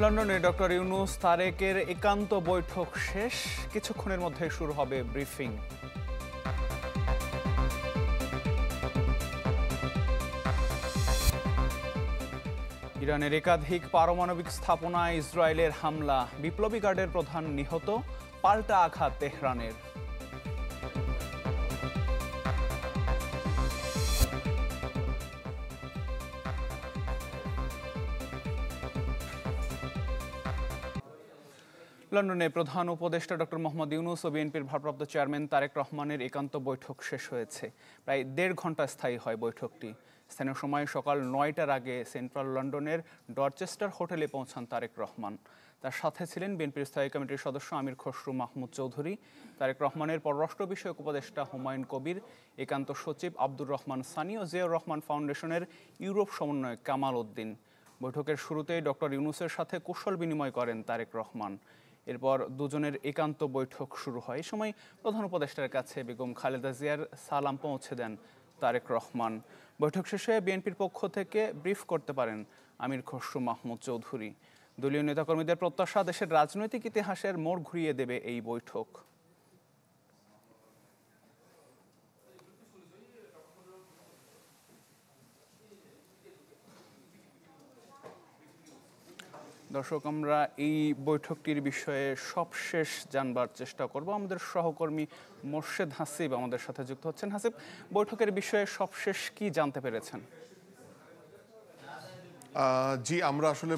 লন্ডনে ডক্টর ইউনূস তারেকের একান্ত বৈঠক শেষ, কিছুক্ষণের মধ্যে শুরু হবে ব্রিফিং। ইরানের একাধিক পারমাণবিক স্থাপনায় ইসরায়েলের হামলা, বিপ্লবী গার্ডের প্রধান নিহত, পাল্টা আঘাত তেহরানের। লন্ডনে প্রধান উপদেষ্টা ডক্টর মোহাম্মদ ইউনূস ও বিএনপির ভারপ্রাপ্ত চেয়ারম্যান তারেক রহমানের একান্ত বৈঠক শেষ হয়েছে। প্রায় ১.৫ ঘন্টা স্থায়ী হয় বৈঠকটি। স্থানীয় সময় সকাল ৯টার আগে সেন্ট্রাল লন্ডনের ডরচেস্টার হোটেলে পৌঁছান তারেক রহমান। তার সাথে ছিলেন বিএনপির স্থায়ী কমিটির সদস্য আমির খসরু মাহমুদ চৌধুরী, তারেক রহমানের পররাষ্ট্র বিষয়ক উপদেষ্টা হুমায়ুন কবির, একান্ত সচিব আব্দুর রহমান সানি ও জিয়াউর রহমান ফাউন্ডেশনের ইউরোপ সমন্বয়ক কামাল উদ্দিন। বৈঠকের শুরুতেই ডক্টর ইউনূসের সাথে কুশল বিনিময় করেন তারেক রহমান। এরপর দুজনের একান্ত বৈঠক শুরু হয়। এই সময় প্রধান উপদেষ্টার কাছে বেগম খালেদা জিয়ার সালাম পৌঁছে দেন তারেক রহমান। বৈঠক শেষে বিএনপির পক্ষ থেকে ব্রিফ করতে পারেন আমির খসরু মাহমুদ চৌধুরী। দলীয় নেতাকর্মীদের প্রত্যাশা, দেশের রাজনৈতিক ইতিহাসের মোড় ঘুরিয়ে দেবে এই বৈঠক। দর্শক, আমরা এই বৈঠকটির বিষয়ে সবশেষ জানবার চেষ্টা করব। আমাদের সহকর্মী মোর্শেদ হাসিব আমাদের সাথে যুক্ত হচ্ছেন। হাসিব, বৈঠকের বিষয়ে সবশেষ কি জানতে পেরেছেন? জি, আমরা আসলে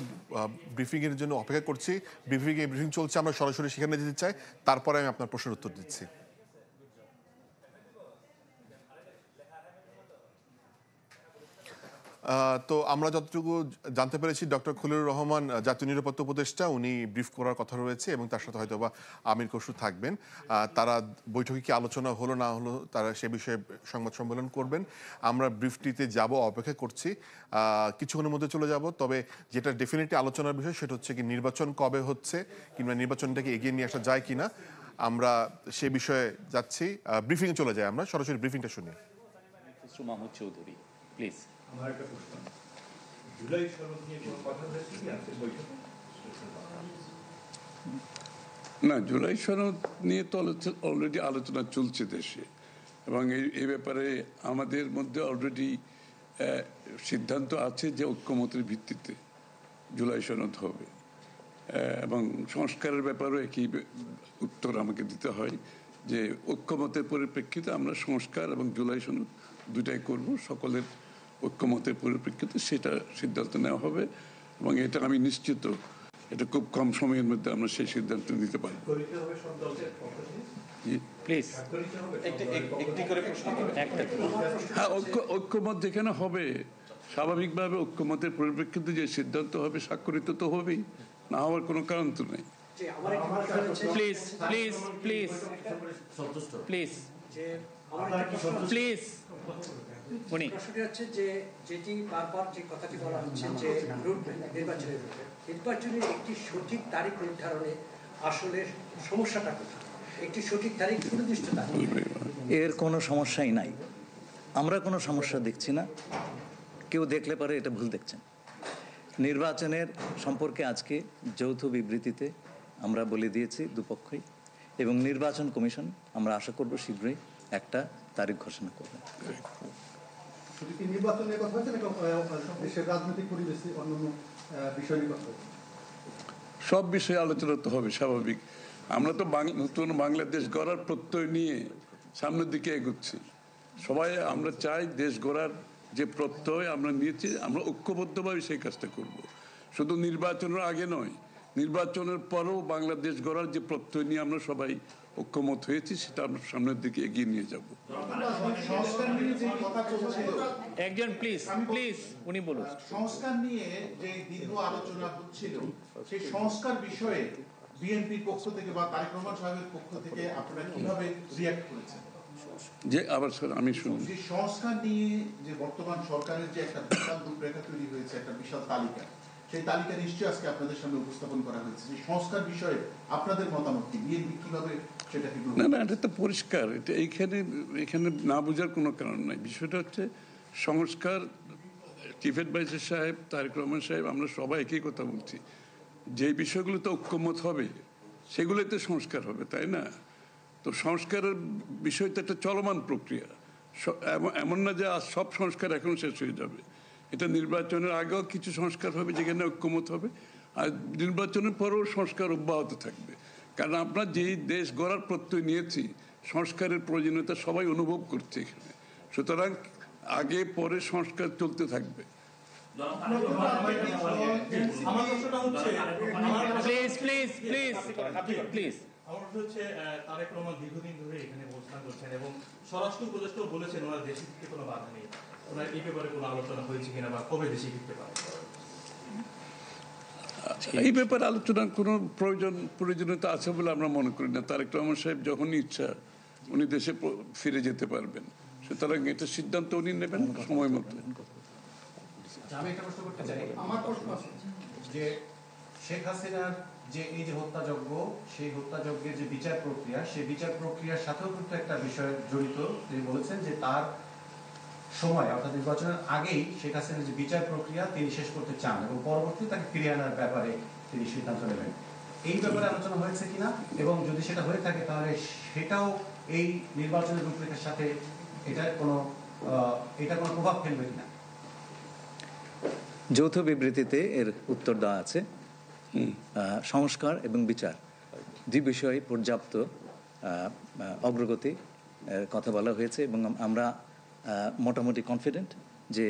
ব্রিফিং এর জন্য অপেক্ষা করছি। ব্রিফিং চলছে, আমরা সরাসরি সেখানে যেতে চাই, তারপরে আমি আপনার প্রশ্নের উত্তর দিচ্ছি। তো আমরা যতটুকু জানতে পেরেছি, ডক্টর খলিলুর রহমান জাতীয় নিরাপত্তা উপদেষ্টা, উনি ব্রিফ করার কথা রয়েছে এবং তার সাথে হয়তো বা আমির খসরু থাকবেন। তারা বৈঠকে কি আলোচনা হলো না হলো তারা সে বিষয়ে সংবাদ সম্মেলন করবেন। আমরা ব্রিফটিতে যাব, অপেক্ষা করছি, কিছুক্ষণের মধ্যে চলে যাব। তবে যেটা ডেফিনেটলি আলোচনার বিষয় সেটা হচ্ছে কি নির্বাচন কবে হচ্ছে, কিংবা নির্বাচনটাকে এগিয়ে নিয়ে আসা যায় কিনা, আমরা সে বিষয়ে যাচ্ছি। ব্রিফিংয়ে চলে যাই, আমরা সরাসরি ব্রিফিংটা শুনি। মাহমুদ চৌধুরী, প্লিজ। আমার একটা প্রশ্ন, জুলাই সনদ নিয়ে কোনো কথা হয়েছে কি আজকের বৈঠকে? না, জুলাই সনদ নিয়ে তো অলরেডি আলোচনা চলছে দেশে, এবং এই ব্যাপারে আমাদের মধ্যে অলরেডি সিদ্ধান্ত আছে যে ঐক্যমতের ভিত্তিতে জুলাই সনদ হবে, এবং সংস্কারের ব্যাপারেও একই উত্তর আমাকে দিতে হয় যে ঐক্যমতের পরিপ্রেক্ষিতে আমরা সংস্কার এবং জুলাই সনদ দুটাই করব। সকলের ঐক্যমতের পরিপ্রেক্ষিতে সেটা সিদ্ধান্ত নেওয়া হবে, এবং এটা আমি নিশ্চিত এটা খুব কম সময়ের মধ্যে আমরা সেই সিদ্ধান্ত নিতে পারবো। হ্যাঁ, ঐক্যমত যেখানে হবে, স্বাভাবিকভাবে ঐক্যমতের পরিপ্রেক্ষিতে যে সিদ্ধান্ত হবে স্বাক্ষরিত তো হবেই, না হওয়ার কোনো কারণ তো নেই। Please please please please please. প্রশ্নটি হচ্ছে যে যেটি বারবার যে কথাটি বলা হচ্ছে যে নির্বাচনের একটি সঠিক তারিখ নির্ধারণে আসলে সমস্যাটা কোথায়? একটি সঠিক তারিখ সুনির্দিষ্ট তারিখ, এর কোনো সমস্যাই নাই। আমরা কোনো সমস্যা দেখছি না। কেউ দেখলে পারে এটা ভুল দেখছেন। নির্বাচনের সম্পর্কে আজকে যৌথ বিবৃতিতে আমরা বলে দিয়েছি দুপক্ষই, এবং নির্বাচন কমিশন আমরা আশা করব শীঘ্রই একটা তারিখ ঘোষণা করবে। নির্বাচনের কথা হচ্ছে না, দেশের রাজনৈতিক পরিবেশে অন্যান্য বিষয় নিয়ে কথা, সব বিষয়ে আলোচনা তো হবে স্বাভাবিক। আমরা তো নতুন বাংলাদেশ গড়ার প্রত্যয় নিয়ে সামনের দিকে এগোচ্ছি। সবাই আমরা চাই দেশ গড়ার যে প্রত্যয় আমরা নিয়েছি, আমরা ঐক্যবদ্ধভাবে সেই কাজটা করব। শুধু নির্বাচনের আগে নয়, নির্বাচনের পরেও বাংলাদেশ গড়ার যে প্রত্যয় নিয়ে আমরা সবাই ঐক্যমত হয়েছি, সেটা আমরা সামনের দিকে এগিয়ে নিয়ে যাব। একজন প্লিজ প্লিজ, উনি বলুন। সংস্কার নিয়ে যে দীর্ঘ আলোচনা হচ্ছিল, সেই সংস্কার বিষয়ে বিএনপির পক্ষ থেকে বা তারেক রহমান সাহেবের পক্ষ থেকে আপনারা কিভাবে রিঅ্যাক্ট করেছেন? যে আবার স্যার আমি শুনি, যে সংস্কার নিয়ে যে বর্তমান সরকারের যে একটা বিশাল রূপরেখা তৈরি হয়েছে, একটা বিশাল তালিকা, সেই তালিকা নিশ্চয়ই আজকে আপনাদের সামনে উপস্থাপন করা হয়েছে। যে সংস্কার বিষয়ে আপনাদের মতামত কি, বিএনপি কিভাবে সেটাকে? না না, এটা তো পরিষ্কার। এটা এখানে না বোঝার কোনো কারণ নাই। বিষয়টা হচ্ছে সংস্কার। চিফ অ্যাডভাইজার সাহেব, তারেক রহমান সাহেব, আমরা সবাই একই কথা বলছি যে বিষয়গুলোতে ঐক্যমত হবে সেগুলোতে সংস্কার হবে, তাই না? তো সংস্কারের বিষয়টা একটা চলমান প্রক্রিয়া। এমন না যে আজ সব সংস্কার এখন শেষ হয়ে যাবে। এটা নির্বাচনের আগেও কিছু সংস্কার হবে যেখানে ঐক্যমত হবে, আর নির্বাচনের পরেও সংস্কার অব্যাহত থাকবে। কারণ আমরা যেই দেশ গড়ার প্রত্যয় নিয়েছি, সংস্কারের প্রয়োজনীয়তা সবাই অনুভব করছে এখানে। সুতরাং আগে পরে সংস্কার চলতে থাকবে। প্লিজ প্লিজ প্লিজ প্লিজ আমার মনে হচ্ছে তারেক রহমান দীর্ঘদিন ধরে এখানে অবস্থান করছেন এবং স্বরাষ্ট্র উপদেষ্টাও বলেছেন ওনার দেশে ফিরতে কোনো বাধা নেই। ওনার এই ব্যাপারে কোনো আলোচনা হয়েছে কিনা বা কবে দেশে ফিরতে পারে? এই ব্যাপারে আলোচনার কোনো প্রয়োজনীয়তা আছে বলে আমরা মনে করি না। তারেক রহমান সাহেব যখনই ইচ্ছা উনি দেশে ফিরে যেতে পারবেন, সুতরাং এটা সিদ্ধান্ত উনি নেবেন সময় মতো। আমি একটা প্রশ্ন করতে চাই। আমার প্রশ্ন আছে যে শেখ হাসিনার যে এই যে হত্যাযজ্ঞ, সেই হত্যাযজ্ঞের যে বিচার প্রক্রিয়া, সেই বিচার প্রক্রিয়ার সাথেও কিন্তু একটা বিষয় জড়িত। তিনি বলেছেন যে তার সময় অর্থাৎ নির্বাচনের আগেই শেখ হাসিনার যে বিচার প্রক্রিয়া তিনি শেষ করতে চান এবং পরবর্তীতে তাকে ফিরিয়ে আনার ব্যাপারে তিনি সিদ্ধান্ত নেবেন। এই ব্যাপারে আলোচনা হয়েছে কিনা, এবং যদি সেটা হয়ে থাকে তাহলে সেটাও এই নির্বাচনের রূপরেখার সাথে এটার কোনো প্রভাব ফেলবে কিনা? যৌথ বিবৃতিতে এর উত্তর দেওয়া আছে। সংস্কার এবং বিচার দুই বিষয়ে পর্যাপ্ত অগ্রগতি কথা বলা হয়েছে এবং আমরা মোটামুটি কনফিডেন্ট যে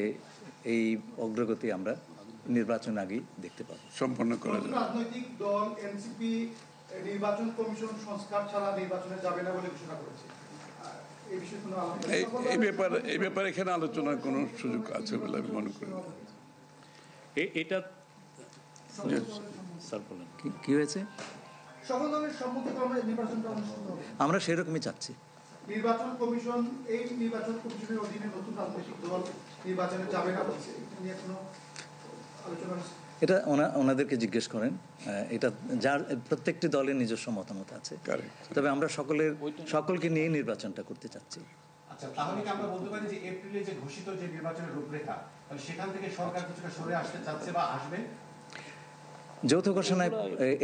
এই অগ্রগতি আমরা নির্বাচন আগেই দেখতে পাবো। সম্পন্ন করা যাবে। রাজনৈতিক দল এনসিপি নির্বাচন কমিশন সংস্কার ছাড়া নির্বাচনে যাবে না বলে ঘোষণা করেছে। এই ব্যাপারে এখানে আলোচনার কোনো সুযোগ আছে বলে আমি মনে করি না। এটা কি হয়েছে? সকল দলের সম্মতিক্রমে নির্বাচনটা অনুষ্ঠিত হবে। আমরা সেরকমই চাচ্ছি। নির্বাচন কমিশন এই নির্বাচন কমিশনের অধীনে নতুন রাজনৈতিক দল নির্বাচনে যাবে না বলছে, এটা নিয়ে কোনো আলোচনা হয়েছে? এটা ওনাদেরকে জিজ্ঞেস করেন। এটা যার প্রত্যেকটি দলের নিজস্ব মতামত আছে, তবে আমরা সকলকে নিয়ে নির্বাচনটা করতে চাচ্ছি। আচ্ছা, তাহলে কি আমরা বলতে পারি যে এপ্রিলে যে ঘোষিত যে নির্বাচনের রূপরেখা, তাহলে সেখান থেকে সরকার কিছুটা সরে আসতে চাচ্ছে বা আসবে? যৌথ ঘোষণায়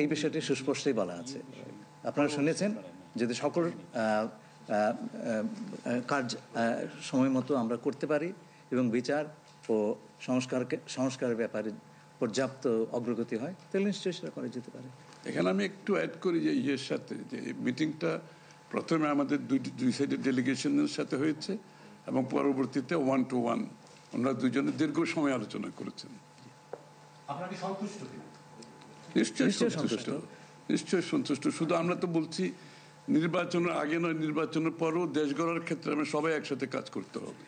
এই বিষয়টি সুস্পষ্টই বলা আছে। আপনারা শুনেছেন, যদি সকল কাজ সময় মতো আমরা করতে পারি এবং বিচার ও সংস্কারের ব্যাপারে পর্যাপ্ত অগ্রগতি হয়, তাহলে নিশ্চয়ই সেটা করা যেতে পারে। এখানে আমি একটু অ্যাড করি যে ইয়ের সাথে, যে মিটিংটা প্রথমে আমাদের দুই সাইডের ডেলিগেশনের সাথে হয়েছে এবং পরবর্তীতে 1-to-1 ওনারা দুজনে দীর্ঘ সময় আলোচনা করেছেন। আপনারা কি সন্তুষ্ট কিনা? নিশ্চয়ই সন্তুষ্ট। শুধু আমরা তো বলছি নির্বাচনের আগে নয়, নির্বাচনের পরও দেশ গড়ার ক্ষেত্রে আমরা সবাই একসাথে কাজ করতে হবে,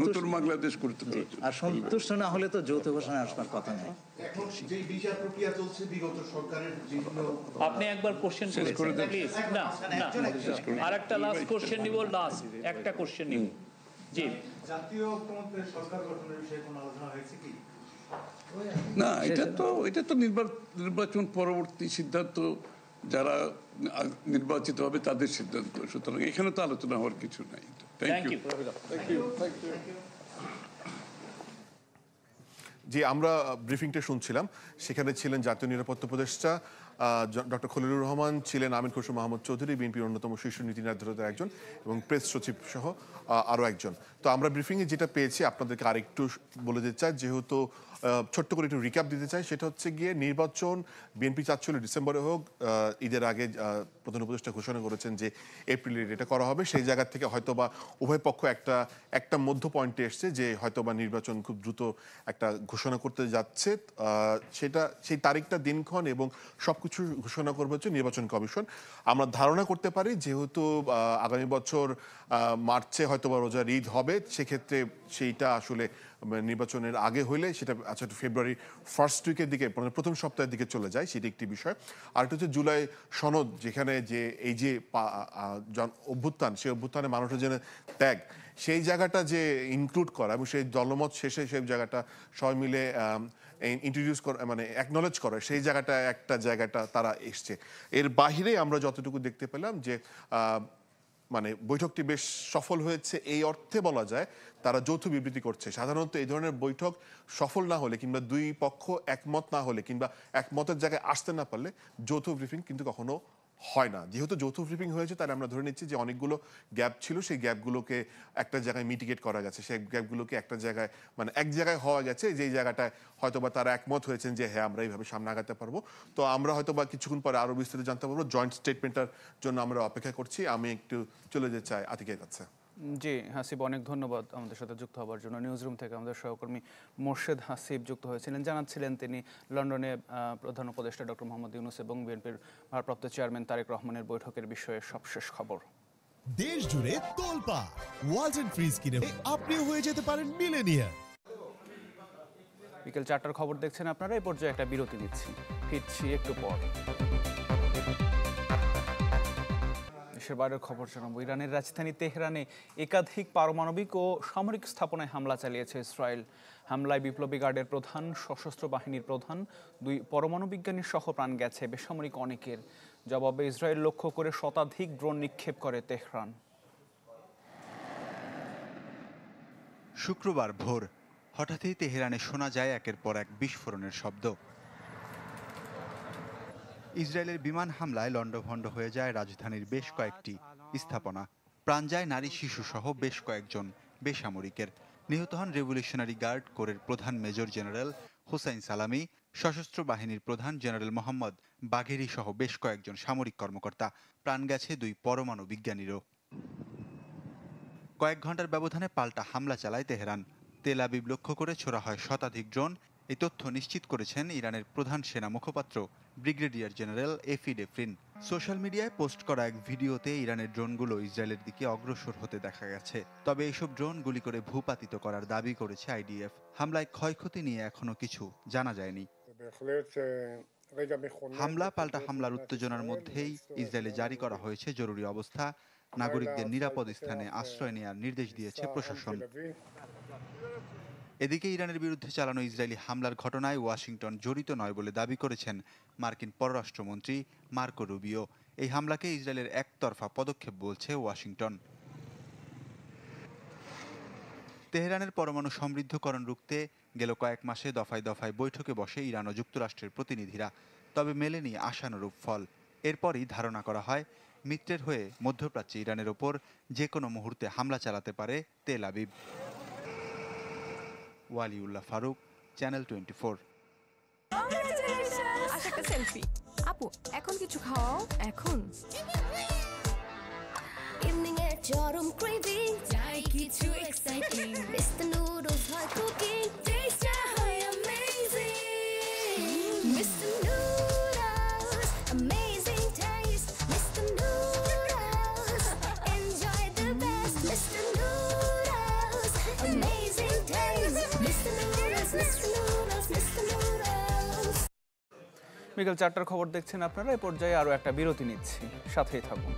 নতুন বাংলাদেশ করতে হবে। আর সন্তুষ্ট না হলে তো যৌথ ঘোষণা আসবার কথা নয়। এখন যে বিচার প্রক্রিয়া চলছে বিগত সরকারের যেগুলো, আপনি একবার কোশ্চেন করে দেন প্লিজ। না আরেকটা লাস্ট কোশ্চেন নিব, লাস্ট একটা কোশ্চেন নিব। জি, জাতীয় ঐক্যমত্যের সরকার গঠনের বিষয়ে কোনো আলোচনা হয়েছে কি? না, এটা তো নির্বাচন পরবর্তী সিদ্ধান্ত, যারা নির্বাচিত হবে তাদের সিদ্ধান্ত। সুতরাং এখানে তো আলোচনা হওয়ার কিছু নাই। Thank you. যে আমরা ব্রিফিংটা শুনছিলাম, সেখানে ছিলেন জাতীয় নিরাপত্তা উপদেষ্টা ডক্টর খলিলুর রহমান, ছিলেন আমির খসরু মাহমুদ চৌধুরী, বিএনপির অন্যতম শীর্ষ নীতি নির্ধারকের একজন, এবং প্রেস সচিব সহ আরও একজন। তো আমরা ব্রিফিংয়ে যেটা পেয়েছি আপনাদেরকে আরেকটু বলে দিতে চাই, যেহেতু ছোট্ট করে একটু রিক্যাপ দিতে চাই। সেটা হচ্ছে গিয়ে নির্বাচন বিএনপি চাচ্ছিল ডিসেম্বরে হোক, ঈদের আগে প্রধান উপদেষ্টা ঘোষণা করেছেন যে এপ্রিলে এটা করা হবে। সেই জায়গা থেকে হয়তোবা উভয় পক্ষ একটা মধ্য পয়েন্টে এসছে যে হয়তোবা নির্বাচন খুব দ্রুত একটা ঘোষণা করতে যাচ্ছে। সেই তারিখটা, দিনক্ষণ এবং সবকিছু ঘোষণা করবে হচ্ছে নির্বাচন কমিশন। আমরা ধারণা করতে পারি যেহেতু আগামী বছর মার্চে হয়তোবা রোজার ঈদ হবে, সেক্ষেত্রে সেইটা আসলে নির্বাচনের আগে হইলে সেটা ফেব্রুয়ারি ফার্স্ট উইকের দিকে, প্রথম সপ্তাহের দিকে চলে যায়, সেটি একটি বিষয়। আরেকটা হচ্ছে জুলাই সনদ, যেখানে যে এই যে অভ্যুত্থান, সেই অভ্যুত্থানে মানুষের জন্য ত্যাগ, সেই জায়গাটা যে ইনক্লুড করা এবং সেই জনমত শেষে সেই জায়গাটা সবাই মিলে ইন্ট্রোডিউস করা, মানে অ্যাকনলেজ করা, সেই জায়গাটা তারা এসছে। এর বাহিরে আমরা যতটুকু দেখতে পেলাম যে মানে বৈঠকটি বেশ সফল হয়েছে এই অর্থে বলা যায় তারা যৌথ বিবৃতি করছে। সাধারণত এই ধরনের বৈঠক সফল না হলে কিংবা দুই পক্ষ একমত না হলে কিংবা একমতের জায়গায় আসতে না পারলে যৌথ ব্রিফিং কিন্তু কখনো হয় না। যেহেতু যৌথ ব্রিফিং হয়েছে তাহলে আমরা ধরে নিচ্ছি যে অনেকগুলো গ্যাপ ছিল, সেই গ্যাপগুলোকে একটা জায়গায় মিটিগেট করা গেছে, সেই গ্যাপগুলোকে একটা জায়গায় মানে এক জায়গায় হওয়া গেছে, যেই জায়গাটায় হয়তোবা তারা একমত হয়েছেন যে হ্যাঁ আমরা এইভাবে সামনে আগাতে পারবো। তো আমরা হয়তোবা কিছুক্ষণ পরে আরও বিস্তারিত জানতে পারবো। জয়েন্ট স্টেটমেন্টের জন্য আমরা অপেক্ষা করছি। আমি একটু চলে যেতে চাই আতিকের কাছে। জি হাসিব, অনেক ধন্যবাদ আমাদের সাথে যুক্ত হওয়ার জন্য। নিউজ রুম থেকে আমাদের সহকর্মী মোর্শেদ হাসিব যুক্ত হয়েছিলেন, জানাচ্ছিলেন তিনি লন্ডনে প্রধান উপদেষ্টা ডক্টর মোহাম্মদ ইউনূস এবং বিএনপির ভারপ্রাপ্ত চেয়ারম্যান তারেক রহমানের বৈঠকের বিষয়ে সবশেষ খবর। দেশ জুড়ে তোলপা ওয়ালটন ফ্রিজ কিনে আপনিও হয়ে যেতে পারেন মিলেনিয়ার। বিকেল 4টার খবর দেখছেন আপনারা। এই পর্যায়ে একটা বিরতি নিচ্ছি, ফিরছি একটু পর। দেশের বাইরের খবর জানাবো। ইরানের রাজধানী তেহরানে একাধিক পারমাণবিক ও সামরিক স্থাপনায় হামলা চালিয়েছে ইসরায়েল। হামলায় বিপ্লবী গার্ডের প্রধান, সশস্ত্র বাহিনীর প্রধান, 2 পরমাণু বিজ্ঞানীর সহ প্রাণ গেছে, বেসামরিক অনেকের। জবাবে ইসরায়েল লক্ষ্য করে শতাধিক ড্রোন নিক্ষেপ করে তেহরান। শুক্রবার ভোর হঠাৎই তেহরানে শোনা যায় একের পর এক বিস্ফোরণের শব্দ। ইসরায়েলের বিমান হামলায় লণ্ডভণ্ড হয়ে যায় রাজধানীর বেশ কয়েকটি স্থাপনা। প্রাণ যায় নারী, শিশু সহ বেশ কয়েকজন বেসামরিকের। নিহত হন রেভলিউশনারি গার্ড কোরের প্রধান মেজর জেনারেল হোসাইন সালামি, সশস্ত্র বাহিনীর প্রধান জেনারেল মোহাম্মদ বাঘেরি সহ বেশ কয়েকজন সামরিক কর্মকর্তা। প্রাণ গেছে 2 পরমাণু বিজ্ঞানীরও। কয়েক ঘন্টার ব্যবধানে পাল্টা হামলা চালায় তেহরান। তেল আবিব লক্ষ্য করে ছোড়া হয় শতাধিক ড্রোন। এই তথ্য নিশ্চিত করেছেন ইরানের প্রধান সেনা মুখপাত্র ব্রিগেডিয়ার জেনারেল এফি ডেফরিন। সোশ্যাল মিডিয়ায় পোস্ট করা এক ভিডিওতে ইরানের ড্রোনগুলো ইসরায়েলের দিকে অগ্রসর হতে দেখা গেছে। তবে এইসব ড্রোন গুলি করে ভূপাতিত করার দাবি করেছে আইডিএফ। হামলায় ক্ষয়ক্ষতি নিয়ে এখনো কিছু জানা যায়নি। হামলা পাল্টা হামলার উত্তেজনার মধ্যেই ইসরায়েলে জারি করা হয়েছে জরুরি অবস্থা। নাগরিকদের নিরাপদ স্থানে আশ্রয় নেওয়ার নির্দেশ দিয়েছে প্রশাসন। এদিকে ইরানের বিরুদ্ধে চালানো ইসরায়েলি হামলার ঘটনায় ওয়াশিংটন জড়িত নয় বলে দাবি করেছেন মার্কিন পররাষ্ট্রমন্ত্রী মার্কো রুবিও। এই হামলাকে ইসরায়েলের একতরফা পদক্ষেপ বলছে ওয়াশিংটন। তেহরানের পরমাণু সমৃদ্ধকরণ রুখতে গেল কয়েক মাসে দফায় দফায় বৈঠকে বসে ইরান ও যুক্তরাষ্ট্রের প্রতিনিধিরা, তবে মেলেনি আশানুরূপ ফল। এরপরই ধারণা করা হয় মিত্রের হয়ে মধ্যপ্রাচ্যে ইরানের ওপর যে কোনো মুহূর্তে হামলা চালাতে পারে Tel Aviv. Waliullah Faruk, channel 24। Selfie আপু, এখন কিছু খাওয়াও। এখন ইভিনিং এ চরম ক্রেভিং, চাই কিছু এক্সাইটিং। মিস্টার নুডলস হয় কুকিং, টেস্ট হয় amazing. Mister noodles, amazing test. Mister noodles, enjoy the best. Mister noodles, amazing test. Mister noodles, mister noodles, mister noodles. বিকেল 4টার খবর দেখছেন আপনারা। এই পর্যায়ে আরও একটা বিরতি নিচ্ছি, সাথেই থাকুন।